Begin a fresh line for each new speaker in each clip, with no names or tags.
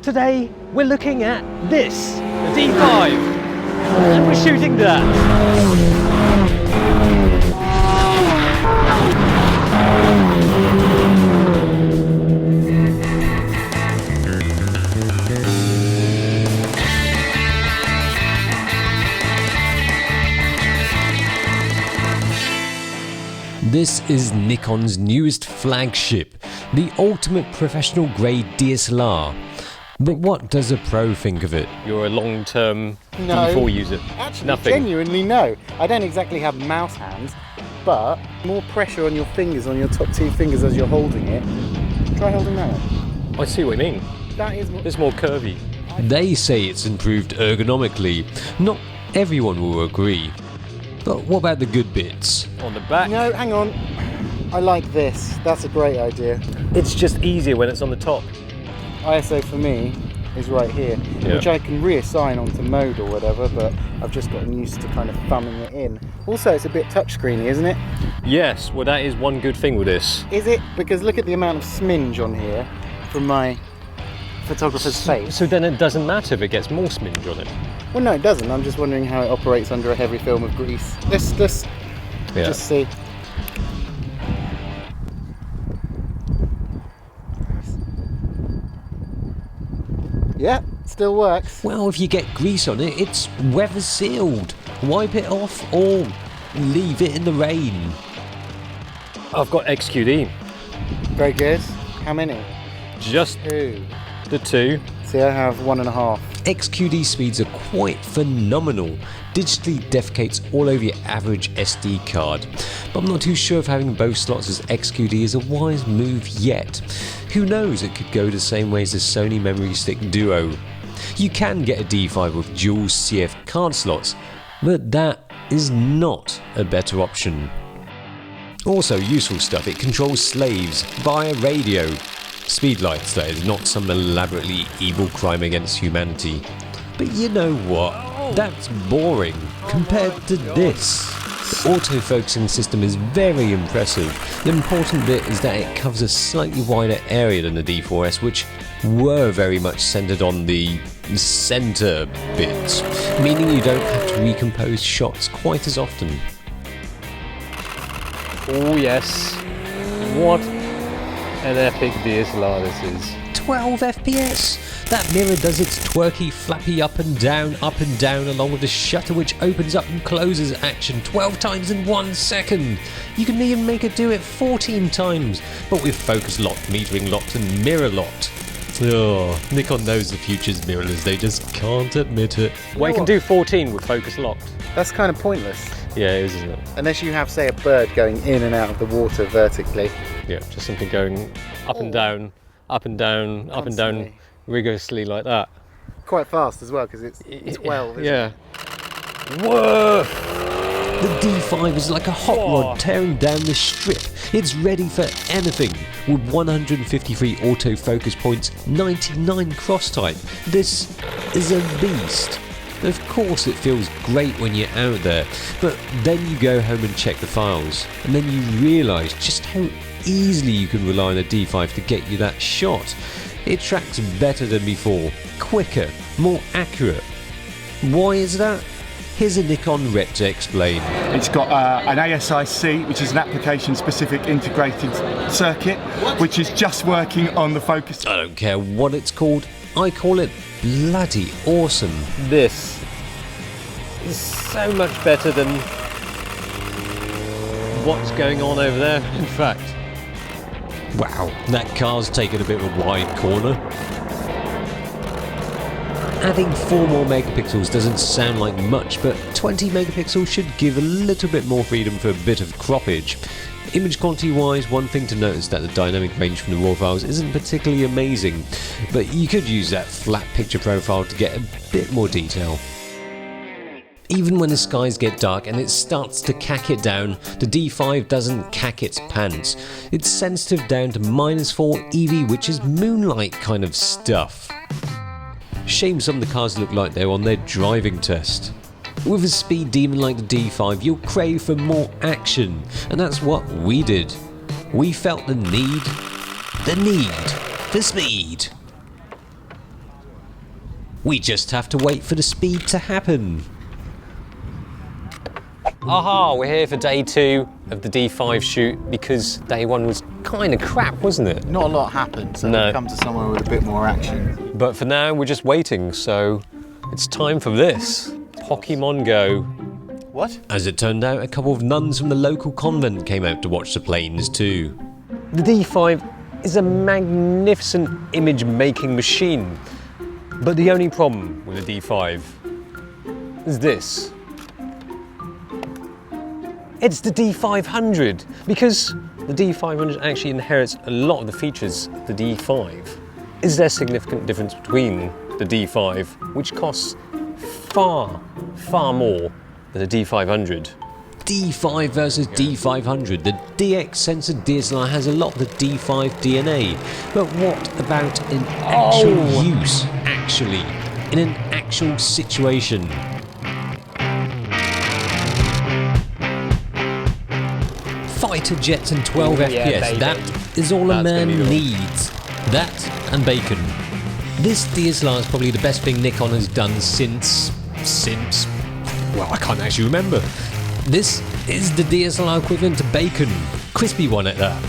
Today we're looking at this, the D5, and we're shooting that. This is Nikon's newest flagship, the ultimate professional grade DSLR. But what does a pro think of it? You're a long-term D4 user.
Actually,
Nothing.
Genuinely no. I don't exactly have mouse hands, but more pressure on your fingers, on your top two fingers as you're holding it. Try holding that one.
I see what you mean.
That is
It's more curvy.
They say it's improved ergonomically. Not everyone will agree. But what about the good bits?
On the back.
No, hang on. I like this. That's a great idea.
It's just easier when it's on the top.
ISO for me is right here, which I can reassign onto mode or whatever, but I've just gotten used to kind of thumbing it in. Also, it's a bit touchscreeny, isn't it?
Yes, well that is one good thing with this.
Is it? Because look at the amount of smidge on here from my photographer's face.
So then it doesn't matter if it gets more smidge on it.
Well, no, it doesn't. I'm just wondering how it operates under a heavy film of grease. Let's just see. Yeah, still works.
Well, if you get grease on it, it's weather sealed. Wipe it off or leave it in the rain.
I've got XQD.
Very good. How many?
Just
Two.
the two.
See, I have 1.5.
XQD speeds are quite phenomenal. Digitally defecates all over your average SD card. But I'm not too sure if having both slots as XQD is a wise move yet. Who knows, it could go the same way as the Sony Memory Stick Duo. You can get a D5 with dual CF card slots, but that is not a better option. Also useful stuff, it controls slaves via radio. Speedlights, that is, not some elaborately evil crime against humanity. But you know what? That's boring compared to this. The autofocusing system is very impressive. The important bit is that it covers a slightly wider area than the D4S, which were very much centered on the center bits, meaning you don't have to recompose shots quite as often.
Oh yes. What an epic DSLR this is.
12 FPS! That mirror does its twerky, flappy up and down, along with the shutter which opens up and closes action 12 times in 1 second. You can even make it do it 14 times, but with focus locked, metering locked and mirror locked. Oh, Nikon knows the future's mirrorless, they just can't admit it.
Well, you can do 14 with focus locked.
That's kind of pointless.
Yeah, it is, isn't it?
Unless you have, say, a bird going in and out of the water vertically.
Yeah, just something going up and down, up and down, up and down rigorously like that.
Quite fast as well, because it's 12, isn't
yeah.
it?
Whoa!
The D5 is like a hot rod tearing down the strip. It's ready for anything. With 153 autofocus points, 99 cross type. This is a beast. Of course it feels great when you're out there, but then you go home and check the files, and then you realise just how easily you can rely on a D5 to get you that shot. It tracks better than before, quicker, more accurate. Why is that? Here's a Nikon rep to explain.
It's got an ASIC, which is an application-specific integrated circuit, which is just working on the focus.
I don't care what it's called, I call it bloody awesome.
This is so much better than what's going on over there, in fact.
Wow, that car's taken a bit of a wide corner. Adding 4 more megapixels doesn't sound like much, but 20 megapixels should give a little bit more freedom for a bit of croppage. Image quality wise, one thing to note is that the dynamic range from the RAW files isn't particularly amazing, but you could use that flat picture profile to get a bit more detail. Even when the skies get dark and it starts to cack it down, the D5 doesn't cack its pants. It's sensitive down to -4 EV, which is moonlight kind of stuff. Shame some of the cars look like they're on their driving test. With a speed demon like the D5, you'll crave for more action, and that's what we did. We felt the need for speed. We just have to wait for the speed to happen.
Aha, we're here for day 2 of the D5 shoot because day 1 was kind of crap, wasn't it?
Not a lot happened, so
No.
we've come to somewhere with a bit more action.
But for now, we're just waiting, so it's time for this. Pokemon Go.
What?
As it turned out, a couple of nuns from the local convent came out to watch the planes too.
The D5 is a magnificent image-making machine. But the only problem with the D5 is this. It's the D500, because the D500 actually inherits a lot of the features of the D5. Is there a significant difference between the D5, which costs far, far more than the D500?
D5 versus D500. The DX sensor DSLR has a lot of the D5 DNA, but what about in actual use? Actually, in an actual situation. Fighter jets and 12 FPS,
baby.
that is all a
That's
man
gonna be the one.
needs. That and bacon. This DSLR is probably the best thing Nikon has done since, well, I can't actually remember. This is the DSLR equivalent to bacon. Crispy one at that.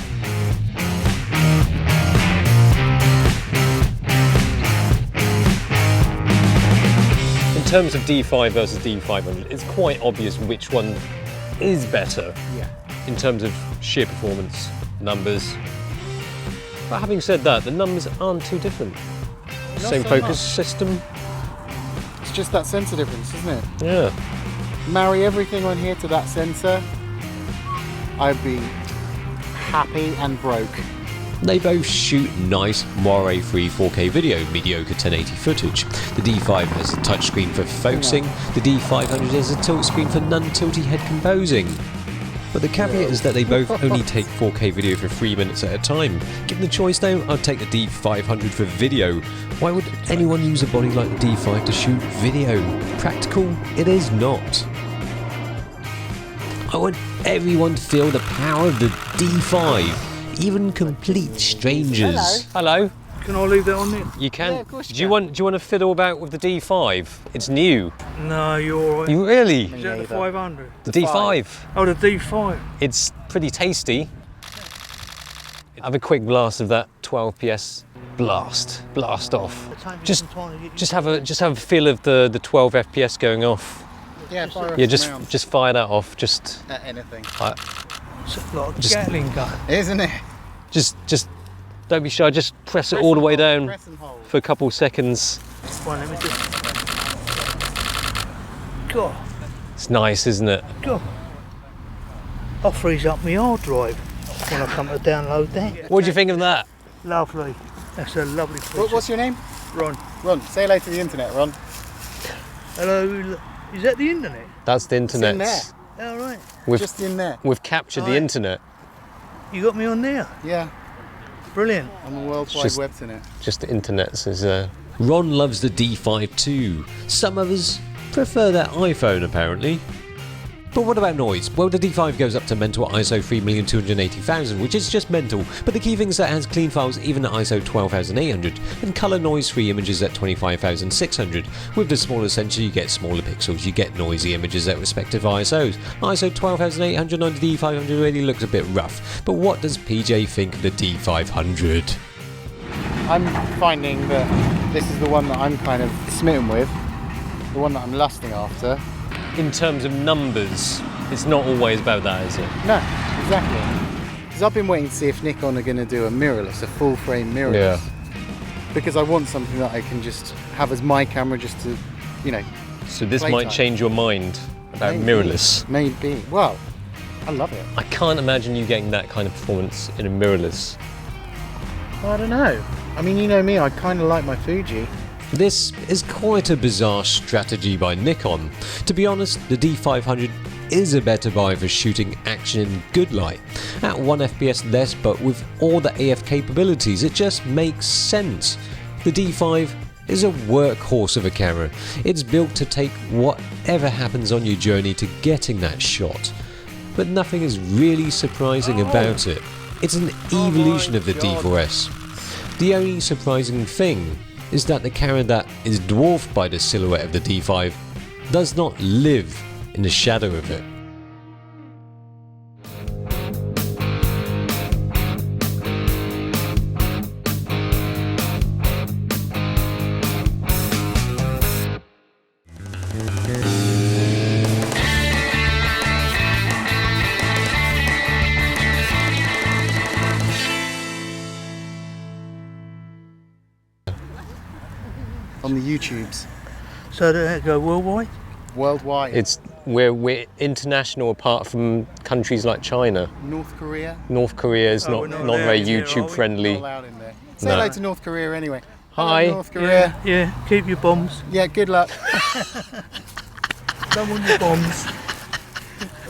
In terms of D5 versus D500, it's quite obvious which one is better
Yeah.
in terms of sheer performance, numbers. But having said that, the numbers aren't too different.
Not
Same
so
focus
much.
system,
It's just that sensor difference, isn't it?
yeah.
Marry everything on here to that sensor, I'd be happy and broke.
They both shoot nice moire-free 4K video, mediocre 1080 footage. The D5 has a touchscreen for focusing, the D500 has a tilt screen for non-tilty head composing. But the caveat is that they both only take 4K video for 3 minutes at a time. Given the choice though, I'd take the D500 for video. Why would anyone use a body like the D5 to shoot video? Practical? It is not. I want everyone to feel the power of the D5, even complete strangers.
Hello,
Can I leave that on there?
you can.
Yeah, of course you
do you
can.
want to fiddle about with the D5? It's new.
No, you're all right.
You really?
Is that the
neither.
500?
The D5.
Oh, the D5.
It's pretty tasty. Have a quick blast of that 12 PS. Blast off. Just have a feel of the 12 FPS going off.
Yeah, fire
Yeah,
us around
just fire that off. Just
at anything.
It's like a
Just-
Gatling gun.
Isn't it?
just don't be shy. Just press it all the way down
Press and hold.
for a couple seconds.
Well, let me just. God,
It's nice, isn't it?
God. I'll freeze up my hard drive when I come to download that.
What do you think of that?
Lovely. That's a lovely piece.
What's your name?
Ron?
Ron. Say hello to the internet, Ron.
Hello. Is that the internet?
That's the internet.
in there.
All right.
Just in there.
We've captured the
Right.
internet.
You got me on there.
Yeah,
Brilliant.
I'm a World Wide
Just-
Web's in it.
Just the internet is
Ron loves the D5 too. Some others prefer their iPhone apparently. But what about noise? Well, the D5 goes up to mental ISO 3,280,000, which is just mental, but the key thing is that it has clean files even at ISO 12,800, and colour noise-free images at 25,600. With the smaller sensor you get smaller pixels, you get noisy images at respective ISOs. ISO 12,800 on the D500 really looks a bit rough, but what does PJ think of the D500?
I'm finding that this is the one that I'm kind of smitten with, the one that I'm lusting after.
in terms of numbers. It's not always about that, is it?
No, exactly. Because I've been waiting to see if Nikon are going to do a mirrorless, a full frame mirrorless.
Yeah.
Because I want something that I can just have as my camera just to, you know,
So this
Playtime.
might change your mind about
maybe.
mirrorless.
Maybe. Well, I love it.
I can't imagine you getting that kind of performance in a mirrorless.
I don't know. I mean, you know me, I kind of like my Fuji.
This is quite a bizarre strategy by Nikon. To be honest, the D500 is a better buy for shooting action in good light. At 1 FPS less, but with all the AF capabilities, it just makes sense. The D5 is a workhorse of a camera. It's built to take whatever happens on your journey to getting that shot. But nothing is really surprising about it. It's an evolution of the D4S. The only surprising thing is that the camera that is dwarfed by the silhouette of the D5 does not live in the shadow of it.
On the YouTubes.
So does that go worldwide?
Worldwide.
It's we're international apart from countries like China.
North Korea.
North Korea is
Oh,
not
we're not
very
allowed here,
YouTube
are we?
friendly.
Not allowed in there. Say
No.
hello to North Korea anyway.
Hi.
Hello, North Korea.
Yeah, keep your bombs.
Yeah, good luck.
Don't want your bombs.